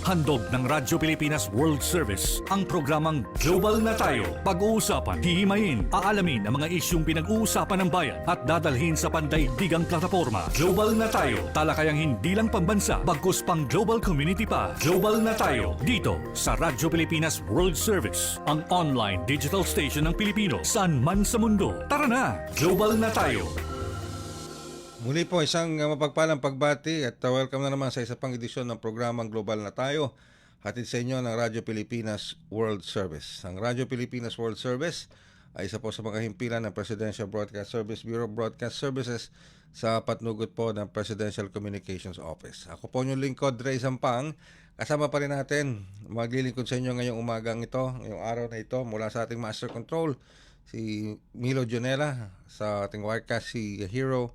Handog ng Radyo Pilipinas World Service ang programang Global na Tayo. Pag-uusapan, hihimayin, aalamin ang mga isyung pinag-uusapan ng bayan at dadalhin sa pandaigdigang plataforma. Global na Tayo, talakayang hindi lang pambansa, bagkus pang global community pa. Global na Tayo, dito sa Radyo Pilipinas World Service, ang online digital station ng Pilipino saan man sa mundo. Tara na, Global na Tayo! Muli po isang mapagpalang pagbati at welcome na naman sa isa pang edisyon ng programang Global na Tayo, hatid sa inyo ng Radyo Pilipinas World Service. Ang Radyo Pilipinas World Service ay isa po sa mga himpilan ng Presidential Broadcast Service Bureau of Broadcast Services sa patnugot po ng Presidential Communications Office. Ako po yung lingkod, Ray Sampang. Kasama pa rin natin, maglilingkod sa inyo ngayong umagang ito, ngayong araw na ito, mula sa ating Master Control, si Milo Jonela, sa ating Wirecast, si Hero,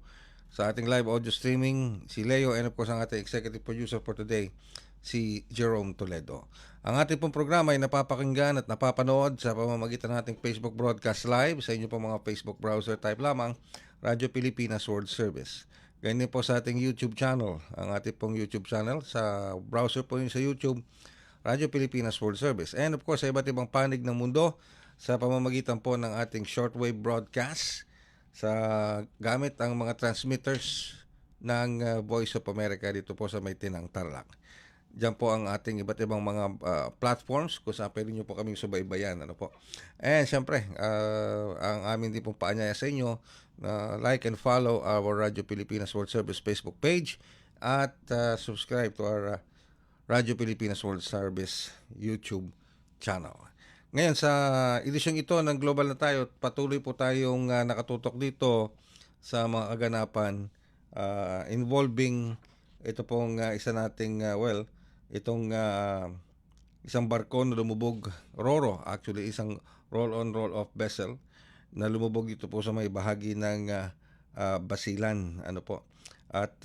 sa ating live audio streaming, si Leo, and of course ang ating executive producer for today, si Jerome Toledo. Ang ating pong programa ay napapakinggan at napapanood sa pamamagitan ng ating Facebook Broadcast Live sa inyo pong mga Facebook browser, type lamang Radyo Pilipinas World Service. Ganyan po sa ating YouTube channel, ang ating pong YouTube channel, sa browser po yun sa YouTube, Radyo Pilipinas World Service. And of course sa iba't ibang panig ng mundo sa pamamagitan po ng ating shortwave broadcast sa gamit ang mga transmitters ng Voice of America dito po sa may Tinang Tarlac. Diyan po ang ating iba't ibang mga platforms kung saan pwede nyo po kaming subaybayan. Ano po. And syempre, ang aming din pong paanyaya sa inyo, like and follow our Radyo Pilipinas World Service Facebook page at subscribe to our Radyo Pilipinas World Service YouTube channel. Ngayon sa edisyong ito ng Global na Tayo, patuloy po tayong nakatutok dito sa mga kaganapan involving ito pong isa nating itong isang barko na lumubog, Roro, actually isang roll-on roll-off vessel na lumubog dito po sa may bahagi ng Basilan, ano po. At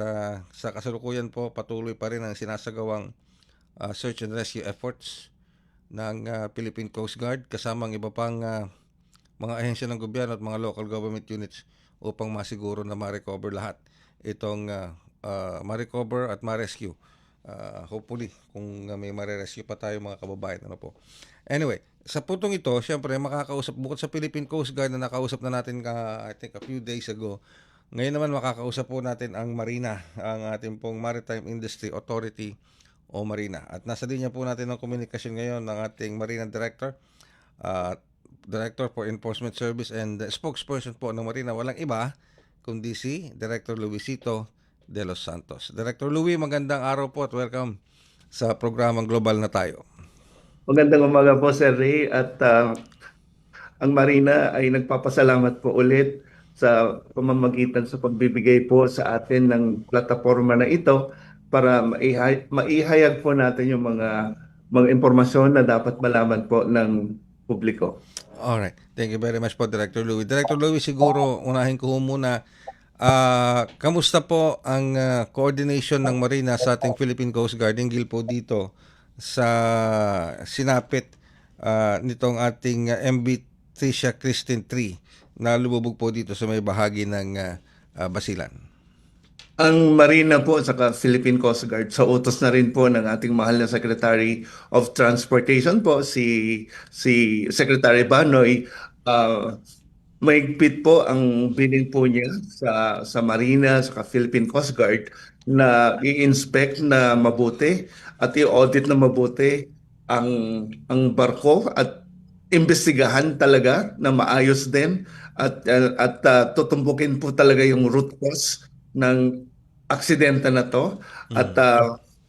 sa kasalukuyan po patuloy pa rin ang sinasagawang search and rescue efforts ng Philippine Coast Guard kasama ang iba pang mga ahensya ng gobyerno at mga local government units upang masiguro na ma-recover lahat itong ma-recover at ma-rescue. Hopefully, kung may ma-rescue pa tayo mga kababayan. Ano po. Anyway, sa putong ito, syempre makakausap, bukod sa Philippine Coast Guard na nakausap na natin I think a few days ago, ngayon naman makakausap po natin ang Marina, ang ating pong Maritime Industry Authority o Marina. At nasa linya po natin ng komunikasyon ngayon ng ating Marina Director, Director for Enforcement Service and spokesperson po ng Marina, walang iba kundi si Director Luisito de los Santos. Director Louie, magandang araw po at welcome sa programang Global na Tayo. Magandang umaga po, Sir Ray, at ang Marina ay nagpapasalamat po ulit sa pamamagitan sa pagbibigay po sa atin ng plataforma na ito para maihayag po natin yung mga impormasyon na dapat malaman po ng publiko. Alright. Thank you very much po, Director Louie. Director Louie, siguro unahin ko muna, kamusta po ang coordination ng Marina sa ating Philippine Coast Guard hinggil po dito sa sinapit nitong ating MV Tricia Christine 3 na lumubog po dito sa may bahagi ng Basilan? Ang Marina po at saka Philippine Coast Guard sa utos na rin po ng ating mahal na Secretary of Transportation po, si Secretary Banoy, mahigpit po ang bilin po niya sa Marina at Philippine Coast Guard na i-inspect na mabuti at i-audit na mabuti ang barko at imbestigahan talaga na maayos din at tutumbukin po talaga yung root cause ng aksidente na to. At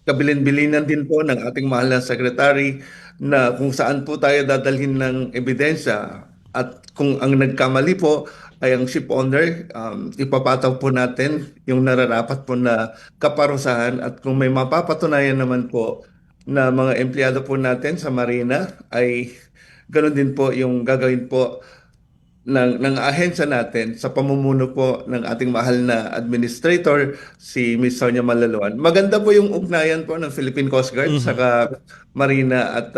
kabilin-bilinan din po ng ating mahal na secretary na kung saan po tayo dadalhin ng ebidensya at kung ang nagkamali po ay ang ship owner, ipapataw po natin yung nararapat po na kaparusahan, at kung may mapapatunayan naman po na mga empleyado po natin sa Marina ay ganoon din po yung gagawin po ng ahensya natin sa pamumuno po ng ating mahal na administrator, si Ms. Sonia Malaluan. Maganda po yung ugnayan po ng Philippine Coast Guard saka Marina, at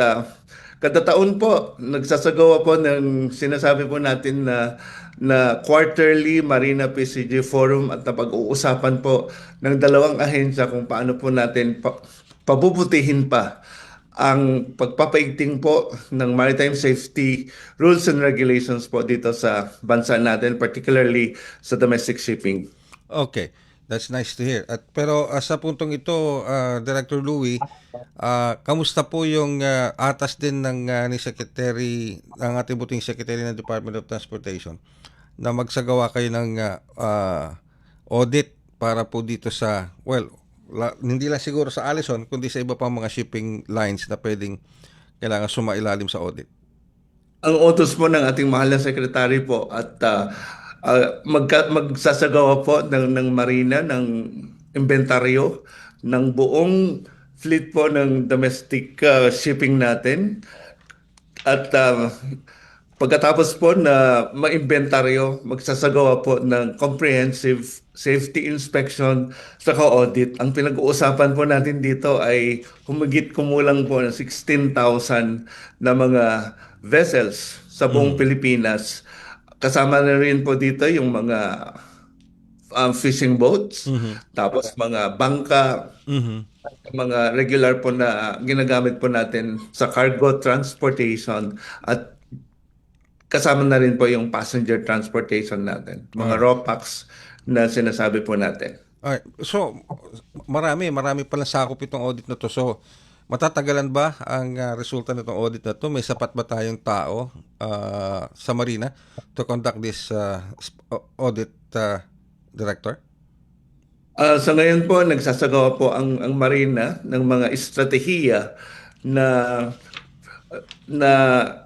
kada taon po nagsasagawa po ng sinasabi po natin na quarterly Marina PCG Forum, at napag-uusapan po ng dalawang ahensya kung paano po natin pabubutihin pa ang pagpapaigting po ng maritime safety rules and regulations po dito sa bansa natin, particularly sa domestic shipping. Okay, that's nice to hear. Pero sa puntong ito, Director Louie, kamusta po yung atas din ni Secretary, ng ating buting Secretary ng Department of Transportation na magsagawa kayo ng audit para po dito sa, hindi lang siguro sa Allison, kundi sa iba pang mga shipping lines na pwedeng kailangan sumailalim sa audit. Ang utos po ng ating mahal na sekretary po at magsasagawa po ng Marina ng inventaryo ng buong fleet po ng domestic shipping natin at pagkatapos po na ma-inventaryo, magsasagawa po ng comprehensive safety inspection sa audit. Ang pinag-uusapan po natin dito ay humigit kumulang po ng 16,000 na mga vessels sa buong Pilipinas. Kasama na rin po dito yung mga fishing boats, tapos mga bangka, mga regular po na ginagamit po natin sa cargo transportation at kasama na rin po yung passenger transportation natin, mga ROPAX na sinasabi po natin. Alright. So, marami palang sakop itong audit na to. So, matatagalan ba ang resulta nitong audit na to? May sapat ba tayong tao sa Marina to conduct this audit, Director? Sa ngayon po, nagsasagawa po ang Marina ng mga estratehiya na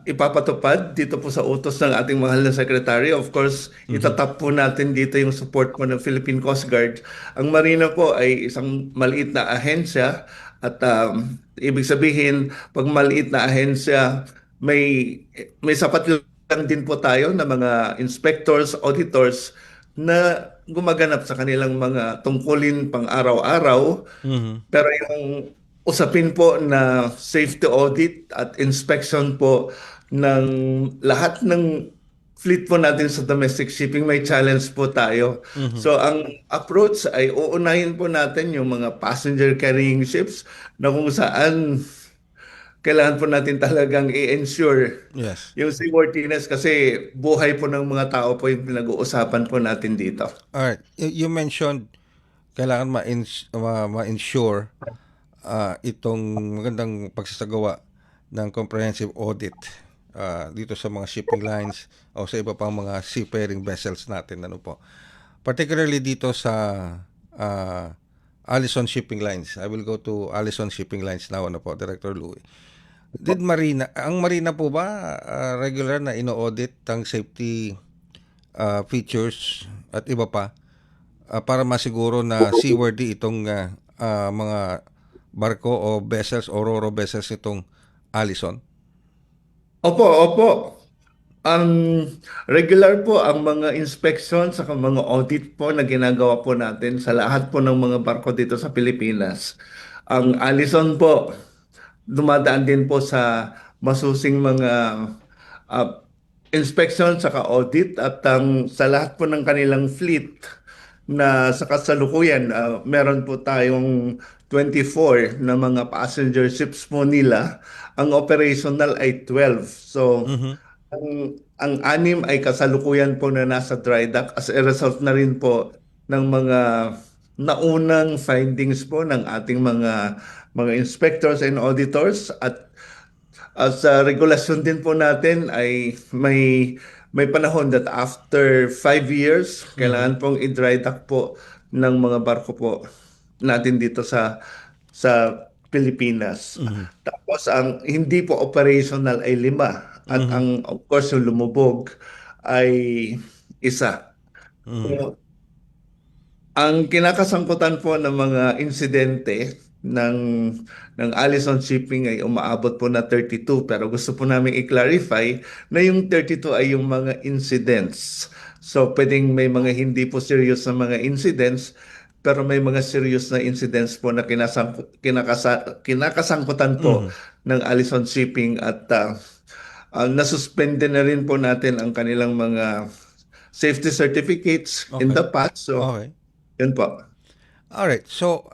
ipapatupad dito po sa utos ng ating mahal na secretary. Of course, itatap po natin dito yung support po ng Philippine Coast Guard. Ang Marina po ay isang maliit na ahensya at ibig sabihin, pag maliit na ahensya, may sapat lang din po tayo na mga inspectors, auditors na gumaganap sa kanilang mga tungkulin pang araw-araw. Pero yung usapin po na safety audit at inspection po ng lahat ng fleet po natin sa domestic shipping, may challenge po tayo. So ang approach ay uunahin po natin yung mga passenger carrying ships na kung saan kailangan po natin talagang i-ensure yung seaworthiness kasi buhay po ng mga tao po yung pinag-uusapan po natin dito. Alright. You mentioned kailangan ma-ensure itong magandang pagsasagawa ng comprehensive audit dito sa mga shipping lines o sa iba pang mga seafaring vessels natin. Ano po? Particularly dito sa Allison Shipping Lines. I will go to Allison Shipping Lines now, ano po, Director Louie. Ang Marina po ba regular na ino-audit ang safety features at iba pa para masiguro na seaworthy itong mga barko o vessels o ro-ro vessels nitong Allison? Opo. Ang regular po ang mga inspection sa mga audit po na ginagawa po natin sa lahat po ng mga barko dito sa Pilipinas. Ang Allison po, dumadaan din po sa masusing mga inspection sa audit at sa lahat po ng kanilang fleet na sa kasalukuyan, meron po tayong 24 na mga passenger ships po nila. Ang operational ay 12. So, ang 6 ay kasalukuyan po na nasa dry dock as a result na rin po ng mga naunang findings po ng ating mga inspectors and auditors at sa regulasyon din po natin ay may panahon that after 5 years kailangan pong i-dry dock po ng mga barko po natin dito sa Pilipinas. Tapos ang hindi po operational ay 5 at ang of course yung lumubog ay 1. So, ang kinakasangkutan po ng mga insidente ng Allison Shipping ay umaabot po na 32 pero gusto po namin i-clarify na yung 32 ay yung mga incidents. So pwedeng may mga hindi po serious na mga incidents pero may mga serious na incidents po na kinakasangkutan po ng Allison Shipping at nasuspende na rin po natin ang kanilang mga safety certificates in the past. So, yun po. Alright. So,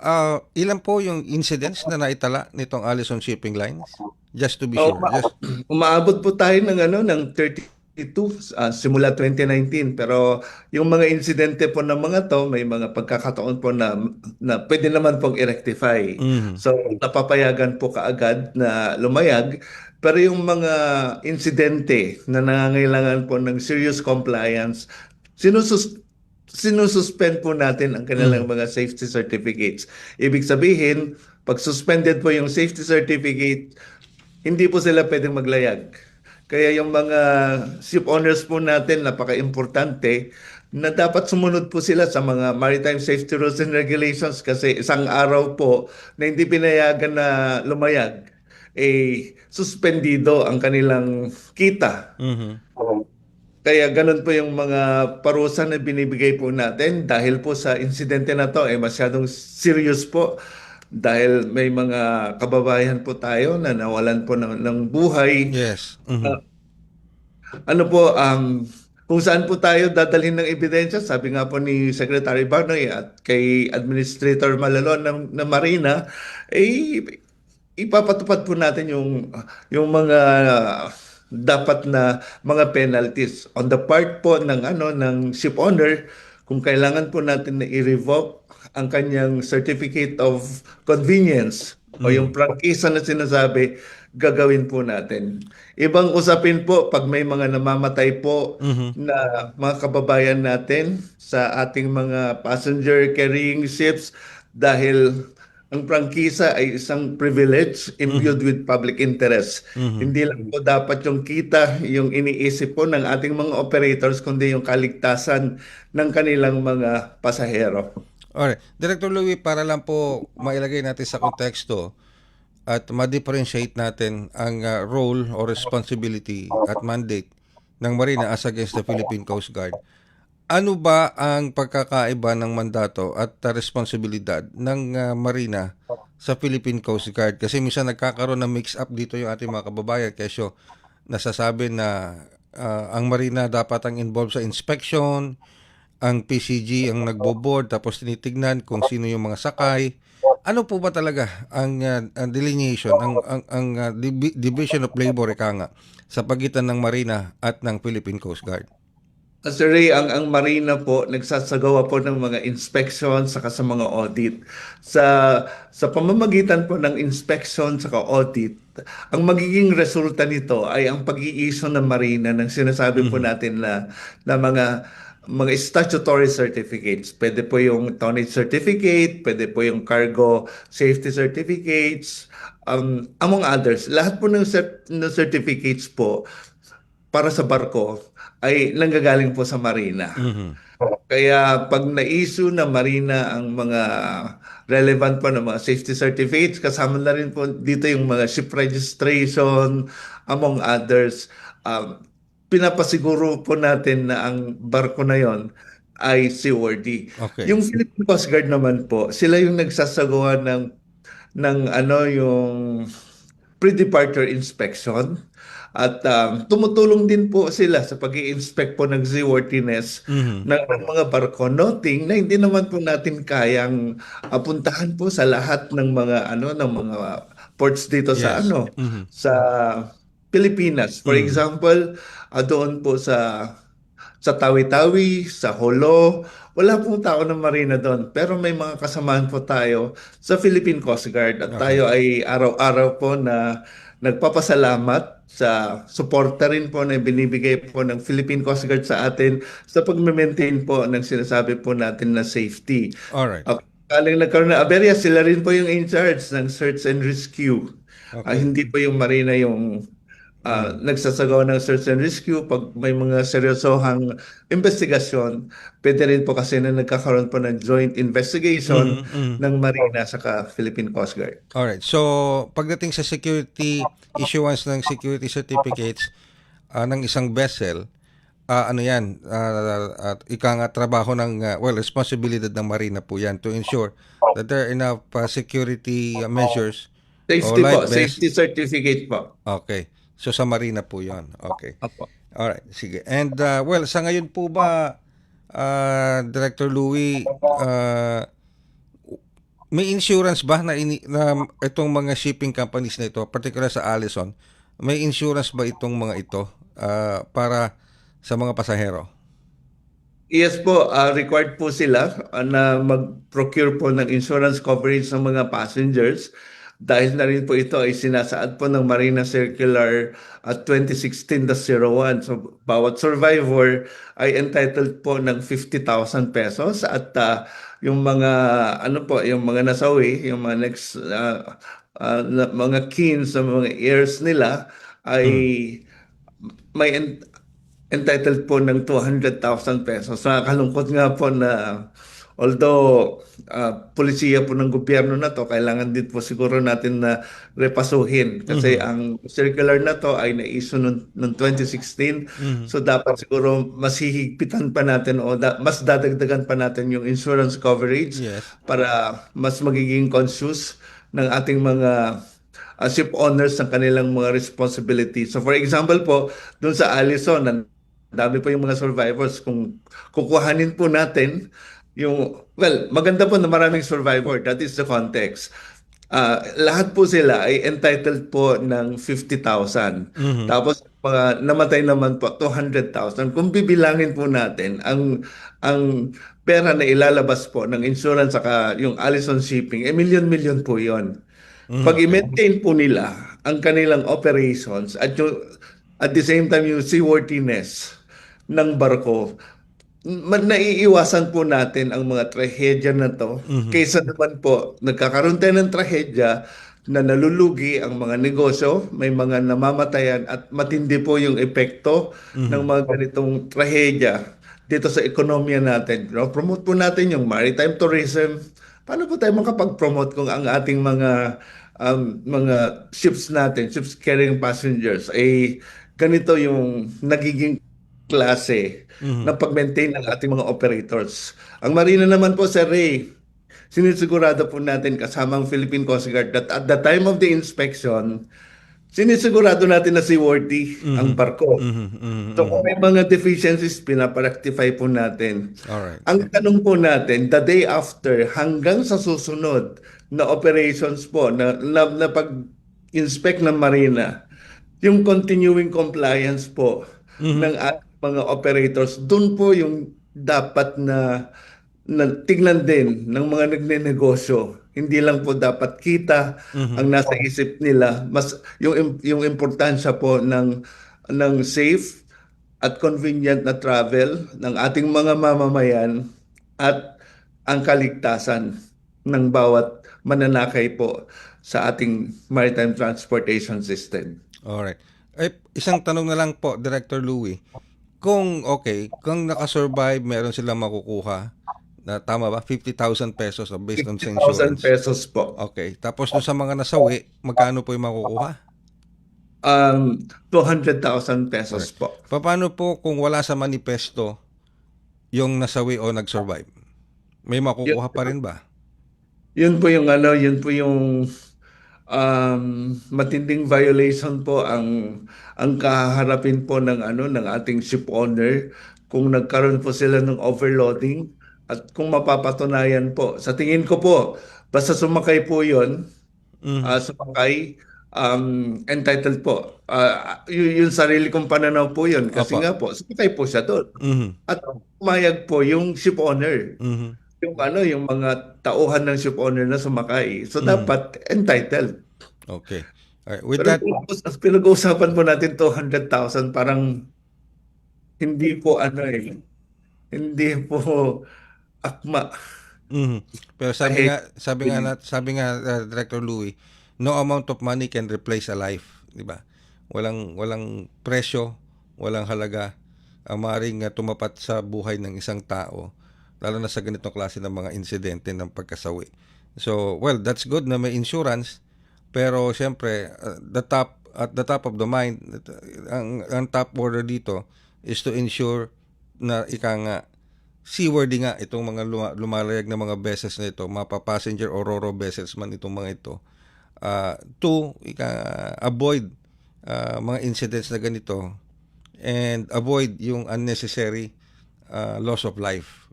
ilan po yung incidents na naitala nitong Allison Shipping Lines? Just to be Oh, sure. Just umaabot po tayo ng ng 32 simula 2019, pero yung mga insidente po ng mga to may mga pagkakataon po na pwede naman pong i-rectify. Mhm. So napapayagan po kaagad na lumayag, pero yung mga insidente na nangangailangan po ng serious compliance, sinususpend po natin ang kanilang Mhm. mga safety certificates. Ibig sabihin, pag suspended po yung safety certificate, hindi po sila pwedeng maglayag. Kaya yung mga ship owners po natin, napaka-importante na dapat sumunod po sila sa mga maritime safety rules and regulations kasi isang araw po na hindi pinayagan na lumayag, suspendido ang kanilang kita. Mhm. Kaya ganun po yung mga parusa na binibigay po natin dahil po sa insidente na to masyadong serious po dahil may mga kababayan po tayo na nawalan po ng buhay. Yes. Mhm. Ano po, kung saan po tayo dadalhin ng ebidensya, sabi nga po ni Secretary Banoy at kay Administrator Malalon ng Marina, eh, ipapatupad po natin yung mga dapat na mga penalties on the part po ng ng ship owner kung kailangan po natin na i-revoke ang kanyang certificate of convenience o yung prangkisa na sinasabi, gagawin po natin. Ibang usapin po pag may mga namamatay po na mga kababayan natin sa ating mga passenger carrying ships dahil ang prangkisa ay isang privilege imbued with public interest. Hindi lang po dapat yung kita, yung iniisip po ng ating mga operators, kundi yung kaligtasan ng kanilang mga pasahero. Alright. Director Louie, para lang po mailagay natin sa konteksto at ma-differentiate natin ang role or responsibility at mandate ng Marina as against the Philippine Coast Guard. Ano ba ang pagkakaiba ng mandato at responsibilidad ng Marina sa Philippine Coast Guard? Kasi minsan nagkakaroon ng mix-up dito yung ating mga kababayan. Kesyo nasasabi na ang Marina dapat ang involved sa inspection, ang PCG ang nagbo-board, tapos tinitignan kung sino yung mga sakay. Ano po ba talaga ang delineation, ang division of labor, ika nga, sa pagitan ng Marina at ng Philippine Coast Guard? Sir Ray, ang Marina po nagsasagawa po ng mga inspection saka sa mga audit. Sa pamamagitan po ng inspection saka audit, ang magiging resulta nito ay ang pag-i-issue ng Marina ng sinasabi po natin na mga statutory certificates. Pwede po yung tonnage certificate, pwede po yung cargo safety certificates, among others. Lahat po ng certificates po para sa barko ay nanggagaling po sa Marina. Kaya pag na-issue ng Marina ang mga relevant po ng mga safety certificates, kasama na rin po dito yung mga ship registration, among others, pinapasiguro po natin na ang barko na yon ay seaworthy. Okay. Yung Philippine Coast Guard naman po, sila yung nagsasagawa ng yung pre-departure inspection at tumutulong din po sila sa pag-i-inspect po ng seaworthiness ng mga barko, noting na hindi naman po natin kayang puntahan po sa lahat ng mga ng mga ports dito sa Yes. sa Pilipinas. For example, doon po sa Tawi-Tawi, sa Holo, wala pong tao ng Marina doon. Pero may mga kasamaan po tayo sa Philippine Coast Guard at tayo ay araw-araw po na nagpapasalamat sa suporta rin po na binibigay po ng Philippine Coast Guard sa atin sa pag-maintain po ng sinasabi po natin na safety. Alright. Kaling nagkaroon na aberya, sila rin po yung in charge ng search and rescue. Hindi po yung Marina yung nagsasagawa ng search and rescue. Pag may mga seryosohang investigasyon, pwede rin po kasi na nagkakaroon po ng joint investigation ng Marina sa Philippine Coast Guard. Alright. So, pagdating sa security issuance ng security certificates ng isang vessel, ano yan, ika nga trabaho ng, responsibilidad ng Marina po yan to ensure that there are enough security measures o Safety po, life vests. safety certificate po. Okay. So, sa Marina po yan. Okay. Apo. Alright. Sige. And, sa ngayon po ba, Director Louie, May insurance ba na itong mga shipping companies na ito, particular sa Allison, may insurance ba itong mga ito para sa mga pasahero? Yes po, required po sila na mag-procure po ng insurance coverage ng mga passengers dahil na rin po ito ay sinasaad po ng Marina Circular at 2016-01. So bawat survivor ay entitled po ng 50,000 pesos at yung mga yung mga nasawi, yung mga mga kin sa mga heirs nila ay Mm. may entitled po ng 200,000 pesos. Nakakalungkot nga po na although polisiya po ng gobyerno na to, kailangan din po siguro natin na repasuhin kasi Mhm. ang circular na to ay na-issue noong 2016. Mhm. So dapat siguro mas hihigpitan pa natin o mas dadagdagan pa natin yung insurance coverage Yes. para mas magiging conscious ng ating mga ship owners ng kanilang mga responsibilities. So for example po, doon sa Allison, ang dami po yung mga survivors. Kung kukuhanin po natin yung, well, maganda po na maraming survivor. That is the context. Lahat po sila ay entitled po ng 50,000. Mhm. Tapos mga namatay naman po 200,000. Kung bibilangin po natin ang pera na ilalabas po ng insurance saka yung Allison Shipping, milyon-milyon po 'yon. Mhm. Pag i-maintain po nila ang kanilang operations at at the same time yung seaworthiness ng barko, naiiwasan po natin ang mga trahedya na to Mhm. kaysa naman po nagkakaroon tayo ng trahedya na nalulugi ang mga negosyo, may mga namamatayan at matindi po yung epekto ng Mhm. mga ganitong trahedya dito sa ekonomiya natin. No? Promote po natin yung maritime tourism. Paano po tayo makapag-promote kung ang ating mga ships natin, ships carrying passengers, ay ganito yung nagiging klase Mhm. ng pag-maintain ng ating mga operators. Ang Marina naman po, Sir Ray, sinisigurado po natin kasama ang Philippine Coast Guard that at the time of the inspection, sinisigurado natin na seaworthy ang Mhm. barko. Mhm. Mhm. So Mhm. kung may mga deficiencies, pinaparectify po natin. All right. Ang tanong po natin, the day after hanggang sa susunod na operations po na pag-inspect ng Marina, yung continuing compliance po Mhm. ng ating mga operators, dun po yung dapat na tignan din ng mga nagnenegosyo. Hindi lang po dapat kita ang Mhm. nasa isip nila, mas yung importansya po ng safe at convenient na travel ng ating mga mamamayan at ang kaligtasan ng bawat mananakay po sa ating maritime transportation system. All right. Isang tanong na lang po, Director Louie. Kung nakasurvive, meron silang makukuha na tama ba? 50,000 pesos based on sa 50,000 insurance. pesos po. Okay. Tapos doon sa mga nasawi, magkano po yung makukuha? 200,000 pesos Alright. po. Paano po kung wala sa manifesto yung nasawi o nag-survive? May Yun, makukuha pa rin ba? yun po yung matinding violation po ang kaharapin po ng ating ship owner kung nagkaroon po sila ng overloading at kung mapapatunayan po. Sa tingin ko po, basta sumakay po 'yon, Mhm. sumakay, entitled po. Yung sarili kong pananaw po 'yon kasi Opo. nga po sumakay po siya doon. Mhm. At pumayag po yung ship owner. Mhm. Yung mga tauhan ng ship owner na sumakay. So Mhm. dapat entitled. Okay. Alright. With Pero that, pinag-uusapan po natin 200,000, parang hindi po hindi po akma. mhm. Pero Kahit sabi nga Director Louie, no amount of money can replace a life, 'di ba? Walang presyo, walang halaga ang maaaring tumapat sa buhay ng isang tao, lalo na sa ganitong klase ng mga insidente ng pagkasawi. So, well, that's good na may insurance, pero siyempre, at the top of the mind, ang top order dito is to ensure na ika nga seaworthy nga itong mga lumalayag na mga vessels na ito, mapa-passenger o ro-ro vessels man itong mga ito, to avoid mga incidents na ganito and avoid yung unnecessary loss of life.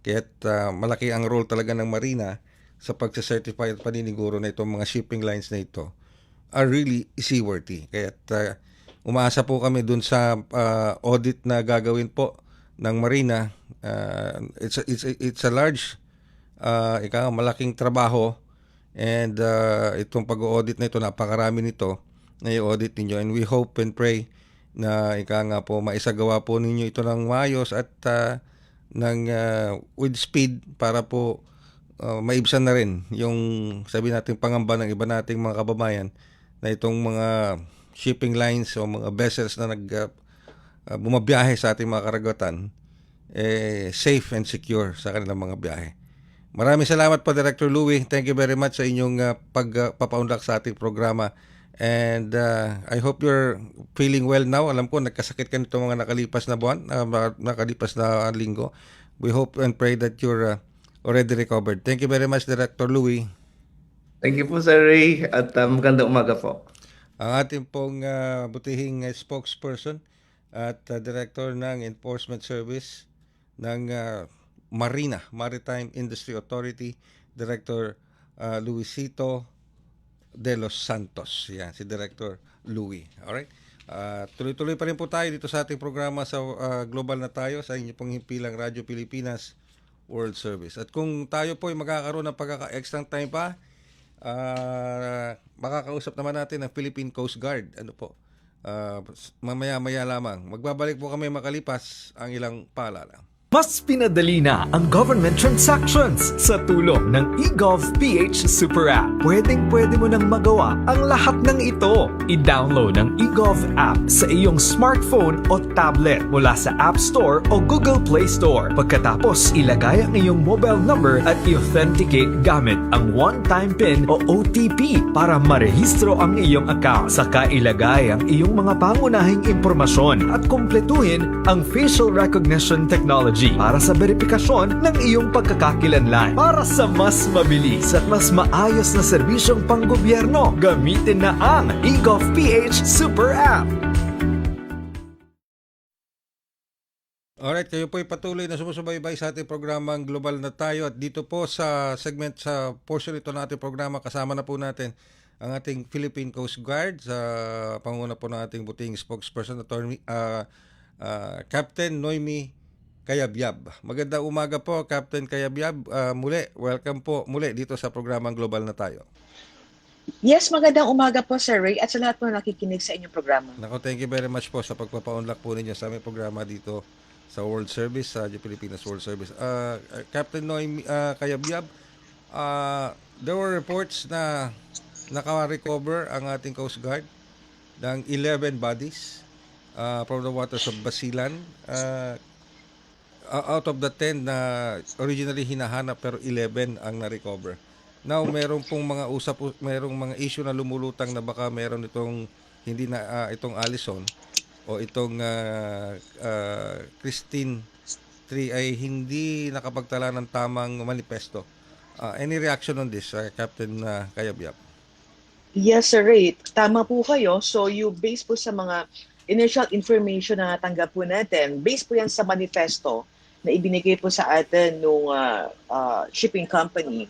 Kaya't malaki ang role talaga ng Marina sa pagsa-certify at paniniguro na itong mga shipping lines na ito are really seaworthy. Kaya umaasa po kami dun sa audit na gagawin po ng Marina. It's a large, malaking trabaho, and itong pag-audit na ito, napakarami nito na i-audit ninyo, and we hope and pray na po maisagawa po ninyo ito ng maayos at with speed para po maibsan na rin yung sabi natin pangamba ng iba nating mga kababayan na itong mga shipping lines o mga vessels na bumabiyahe sa ating mga karagatan safe and secure sa kanilang mga biyahe. Maraming salamat po, Director Louie. Thank you very much sa inyong pagpapaunlak sa ating programa. And I hope you're feeling well now. Alam ko, nagkasakit ka nito mga nakalipas na buwan, nakalipas na linggo. We hope and pray that you're already recovered. Thank you very much, Director Louie. Thank you po, Sir Ray, at magandang umaga po. Ang ating pong butihing spokesperson at Director ng Enforcement Service ng Marina, Maritime Industry Authority, Director Luisito de los Santos. Yan, si Director Louie. Alright? Tuloy-tuloy pa rin po tayo dito sa ating programa sa Global na Tayo, sa inyo pong himpilang Radyo Pilipinas World Service. At kung tayo po ay magkakaroon ng pagkaka-extra time pa, makakausap naman natin ang Philippine Coast Guard. Ano po? Mamaya-maya lamang. Magbabalik po kami makalipas ang ilang paalala. Mas pinadali na ang government transactions sa tulong ng eGov.ph Super App. Pwedeng-pwede mo nang magawa ang lahat ng ito. I-download ang eGov app sa iyong smartphone o tablet mula sa App Store o Google Play Store. Pagkatapos, ilagay ang iyong mobile number at i-authenticate gamit ang one-time PIN o OTP para marehistro ang iyong account. Saka ilagay ang iyong mga pangunahing impormasyon at kumpletuhin ang facial recognition technology para sa verifikasyon ng iyong pagkakakilanlan. Para sa mas mabilis at mas maayos na serbisyong panggobyerno, gamitin na ang eGov.ph Super App. Alright, kayo po ay patuloy na sumusubaybay sa ating programang Global na Tayo, at dito po sa portion ito ng ating programa, kasama na po natin ang ating Philippine Coast Guard sa panguna po ng ating buting spokesperson, Captain Noemi Cayabyab. Magandang umaga po, Captain Cayabyab. Welcome po muli dito sa programang Global na Tayo. Yes, magandang umaga po, Sir Ray, at sa lahat po nakikinig sa inyong programa. Nako, thank you very much po sa pagpapaunlak po ninyo sa aming programa dito sa World Service, sa Pilipinas World Service. Captain Noemi Cayabyab, there were reports na naka-recover ang ating Coast Guard ng 11 bodies from the waters of Basilan. Out of the 10 na originally hinahanap, pero 11 ang na-recover. Now, merong mga issue na lumulutang na baka meron itong itong Allison o itong Christine 3 ay hindi nakapagtala ng tamang manifesto. Any reaction on this, Captain Cayabyab? Yes, Sir Ray, tama po kayo. So, you base po sa mga initial information na natanggap po natin, base po yan sa manifesto na ibinigay po sa atin ng shipping company.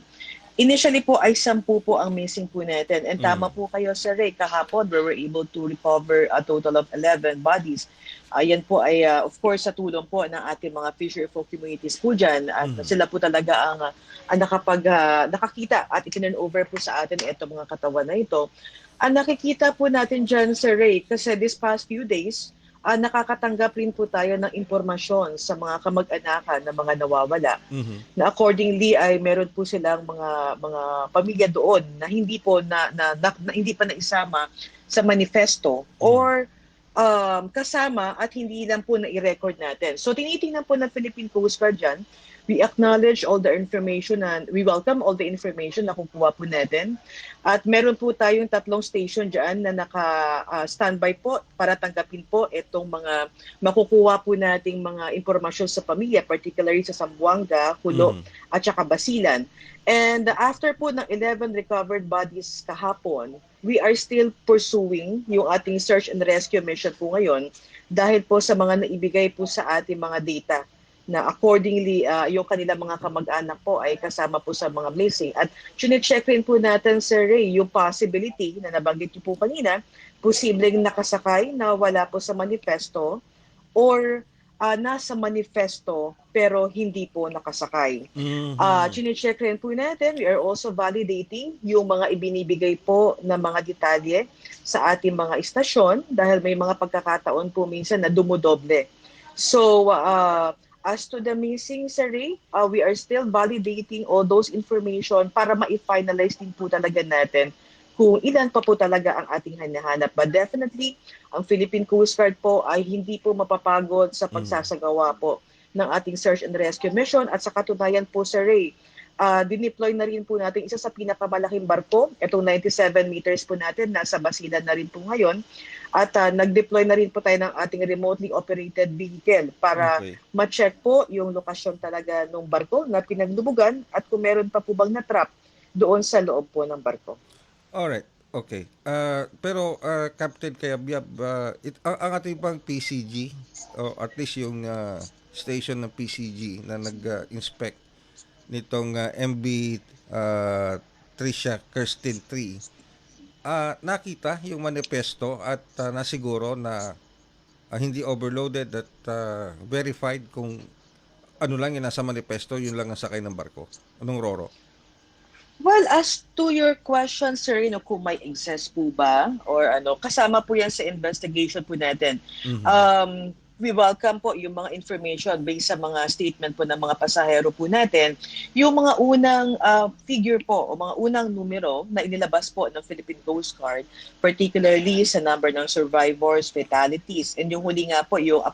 Initially po ay 10 po ang missing po natin. And tama po kayo, Sir Ray, kahapon we were able to recover a total of 11 bodies. Yan po ay of course sa tulong po ng ating mga fisher folk communities po dyan. At sila po talaga ang nakakita at itinurn over po sa atin itong mga katawan na ito. Ang nakikita po natin dyan, Sir Ray, kasi this past few days, nakakatanggap rin po tayo ng impormasyon sa mga kamag-anakan na mga nawawala. Na accordingly ay meron po silang mga pamilya doon na hindi po hindi pa naisama sa manifesto or kasama at hindi lang po na-i-record natin. So tinitingnan po ng Philippine Coast Guard dyan. We acknowledge all the information and we welcome all the information na kukuha po natin. At meron po tayong 3 station dyan na naka-standby po para tanggapin po itong mga makukuha po nating mga impormasyon sa pamilya, particularly sa Zamboanga, Hulo, at saka Basilan. And after po ng 11 recovered bodies kahapon, we are still pursuing yung ating search and rescue mission po ngayon dahil po sa mga naibigay po sa ating mga data na accordingly yung kanilang mga kamag-anak po ay kasama po sa mga missing. At chine-check rin po natin, Sir Ray, yung possibility na nabanggit niyo po kanina, posibleng nakasakay na wala po sa manifesto or nasa manifesto pero hindi po nakasakay. Chine-check rin po natin, we are also validating yung mga ibinibigay po na mga detalye sa ating mga istasyon dahil may mga pagkakataon po minsan na dumudoble. So, as to the missing, Sir Ray, we are still validating all those information para ma-finalize din po talaga natin kung ilan pa po talaga ang ating hinahanap. But definitely, ang Philippine Coast Guard po ay hindi po mapapagod sa pagsasagawa po ng ating search and rescue mission. At sa katunayan po, Sir Ray, dineploy na rin po natin isa sa pinakamalaking barko. Itong 97 meters po natin, nasa Basilan na rin po ngayon. At nag-deploy na rin po tayo ng ating remotely operated vehicle para ma-check po yung lokasyon talaga ng barko na pinaglubugan at kung meron pa po bang na-trap doon sa loob po ng barko. Alright, okay. Pero Captain Kayabyab, ang ating pang PCG, o at least yung station ng PCG na nag-inspect nitong MB Tricia Kirsten 3, nakita yung manifesto at nasiguro na hindi overloaded at verified kung ano lang yung nasa manifesto, yun lang ang sakay ng barko. Anong Roro? Well, as to your question, sir, kung may excess po ba or kasama po yan sa investigation po natin. We welcome po yung mga information based sa mga statement po ng mga pasahero po natin. Yung mga unang figure po o mga unang numero na inilabas po ng Philippine Coast Guard, particularly sa number ng survivors, fatalities, and yung huli nga po yung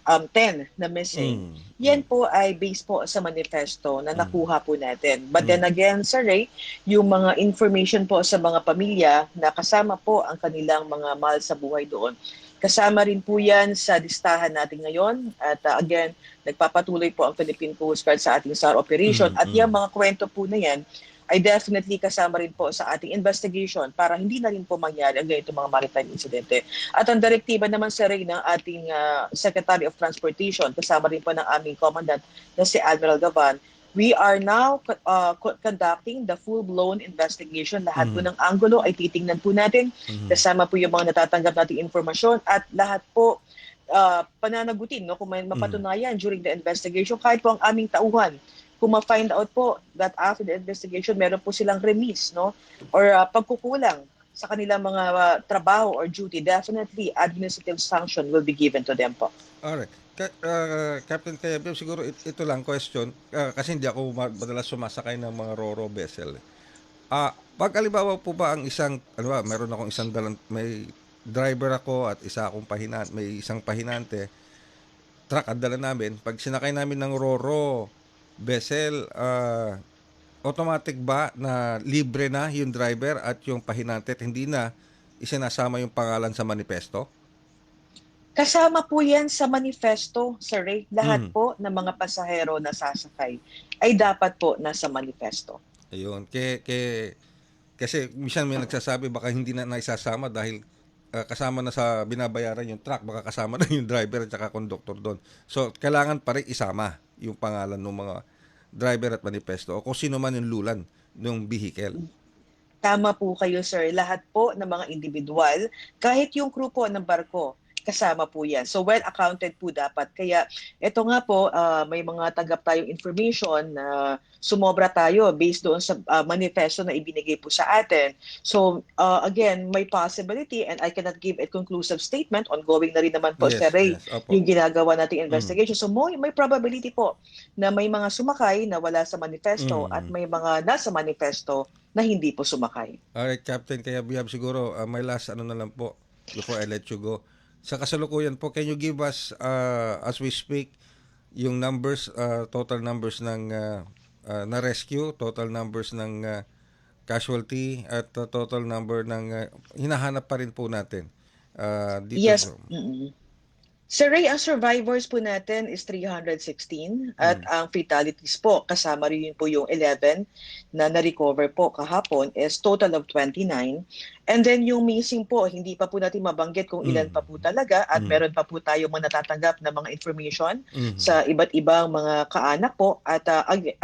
10 na missing. Yan po ay based po sa manifesto na nakuha po natin. But then again, Sir Ray, yung mga information po sa mga pamilya na kasama po ang kanilang mga mahal sa buhay doon, kasama rin po yan sa listahan natin ngayon. At again, nagpapatuloy po ang Philippine Coast Guard sa ating SAR operation. At yung mga kwento po na yan, ay definitely kasama rin po sa ating investigation para hindi na rin po mangyari ang ganitong mga maritime insidente. At ang direktiba naman sa rin ng ating Secretary of Transportation, kasama rin po ng aming commandant na si Admiral Gavan, we are now conducting the full-blown investigation. Lahat po ng anggulo ay titingnan po natin. Kasama po yung mga natatanggap nating informasyon at lahat po pananagutin kung may mapatunayan during the investigation. Kahit po ang aming tauhan, kung ma-find out po that after the investigation, meron po silang remiss, or pagkukulang sa kanilang mga trabaho or duty, definitely administrative sanction will be given to them po. Alright. Captain Kayabyab, siguro ito lang question, kasi hindi ako madalas sumasakay ng mga Roro vessel. Pag alibawa po ba ang isang, meron akong isang may driver ako at may isang pahinante, truck at dala namin, pag sinakay namin ng Roro vessel, automatic ba na libre na yung driver at yung pahinante at hindi na isinasama yung pangalan sa manifesto? Kasama po yan sa manifesto, Sir Ray. Lahat po ng mga pasahero na sasakay ay dapat po nasa manifesto. Ayun. Kasi minsan may nagsasabi baka hindi na naisasama dahil kasama na sa binabayaran yung truck, baka kasama na yung driver at saka conductor doon. So, kailangan pa rin isama yung pangalan ng mga driver at manifesto o kung sino man yung lulan ng vehicle. Tama po kayo, sir. Lahat po ng mga individual, kahit yung crew po ng barko, kasama po yan. So well accounted po dapat. Kaya ito nga po, may mga tanggap tayong information na sumobra tayo based doon sa manifesto na ibinigay po sa atin. So again, may possibility and I cannot give a conclusive statement. Ongoing na rin naman po, Sir Ray, yung ginagawa nating investigation. So may probability po na may mga sumakay na wala sa manifesto at may mga nasa manifesto na hindi po sumakay. Alright, Captain Kayabyab, siguro my last na lang po before I let you go. Sa kasalukuyan po, can you give us, as we speak, yung numbers, total numbers ng na-rescue, total numbers ng casualty, at total number ng hinahanap pa rin po natin? Dito Yes. Sir Ray, ang survivors po natin is 316 at ang fatalities po, kasama rin po yung 11 na na-recover po kahapon is total of 29. And then yung missing po, hindi pa po natin mabanggit kung ilan pa po talaga at meron pa po tayo mga natatanggap na mga information sa iba't ibang mga kaanak po at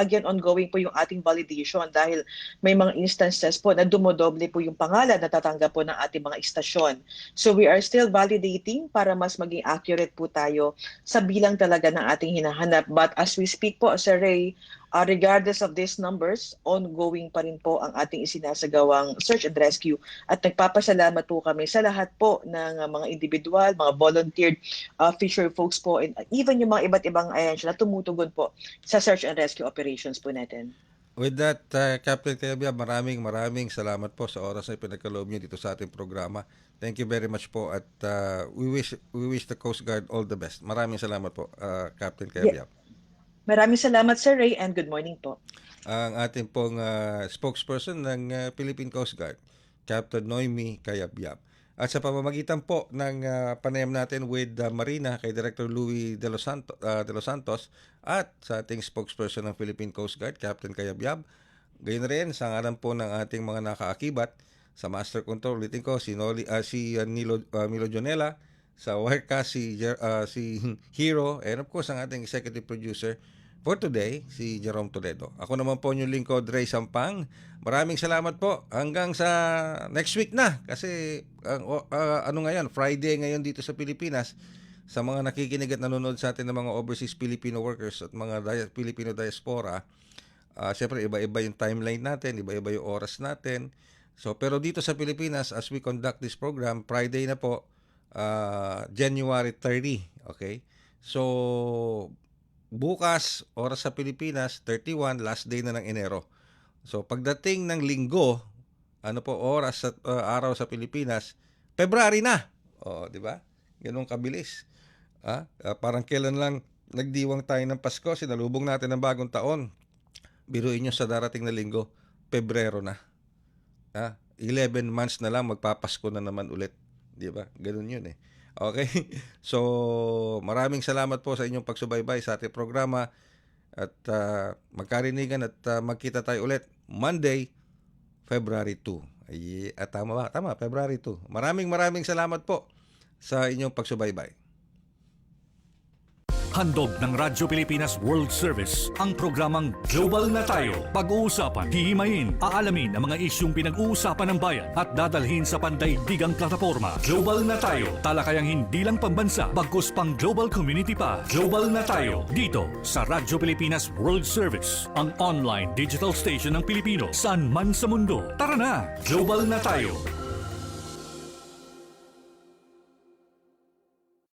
again ongoing po yung ating validation dahil may mga instances po na dumodoble po yung pangalan na tatanggap po ng ating mga istasyon. So we are still validating para mas maging accurate po tayo sa bilang talaga ng ating hinahanap. But as we speak po, Sir Ray, regardless of these numbers, ongoing pa rin po ang ating isinasagawang search and rescue at nagpapasalamat po kami sa lahat po ng mga individual, mga volunteered fisher folks po and even yung mga iba't ibang ahensya na tumutugon po sa search and rescue operations po natin. With that, Captain Kelvia, maraming salamat po sa oras na pinagkaloob niyo dito sa ating programa. Thank you very much po at we wish the Coast Guard all the best. Maraming salamat po, Captain Kelvia. Maraming salamat, Sir Ray, and good morning po. Ang ating pong spokesperson ng Philippine Coast Guard, Captain Noemi Cayabyab. At sa pamamagitan po ng panayam natin with Marina kay Director Louis de los Santos at sa ating spokesperson ng Philippine Coast Guard, Captain Cayabyab. Gayon rin sa ngalan po ng ating mga nakaakibat sa Master Control, ulitin ko, si Milo Jonela, sa Wirecast si Hero, and of course ang ating executive producer for today, si Jerome Toledo. Ako naman po yung lingkod, Ray Sampang. Maraming salamat po. Hanggang sa next week na. Kasi, Friday ngayon dito sa Pilipinas. Sa mga nakikinig at nanonood sa atin ng mga overseas Filipino workers at mga Filipino diaspora, syempre iba-iba yung timeline natin, iba-iba yung oras natin. So, pero dito sa Pilipinas, as we conduct this program, Friday na po, January 30. Okay? So, bukas, oras sa Pilipinas, 31, last day na ng Enero. So, pagdating ng linggo, oras at araw sa Pilipinas, February na. O, di ba? Ganun kabilis. Parang kailan lang nagdiwang tayo ng Pasko, sinalubong natin ng bagong taon. Biruin nyo sa darating na linggo, Pebrero na. 11 months na lang, magpapasko na naman ulit. Di ba? Ganun yun eh. Okay? So, maraming salamat po sa inyong pagsubaybay sa ating programa at magkarinigan at magkita tayo ulit Monday, February 2. Tama ba? Tama, February 2. Maraming salamat po sa inyong pagsubaybay. Handog ng Radyo Pilipinas World Service ang programang Global na Tayo. Pag-uusapan, hihimayin, aalamin ang mga isyung pinag-uusapan ng bayan at dadalhin sa pandaigdigang plataforma. Global na Tayo, talakayang hindi lang pambansa, bagkus pang global community pa. Global na Tayo, dito sa Radyo Pilipinas World Service, ang online digital station ng Pilipino, saan man sa mundo. Tara na, Global na Tayo.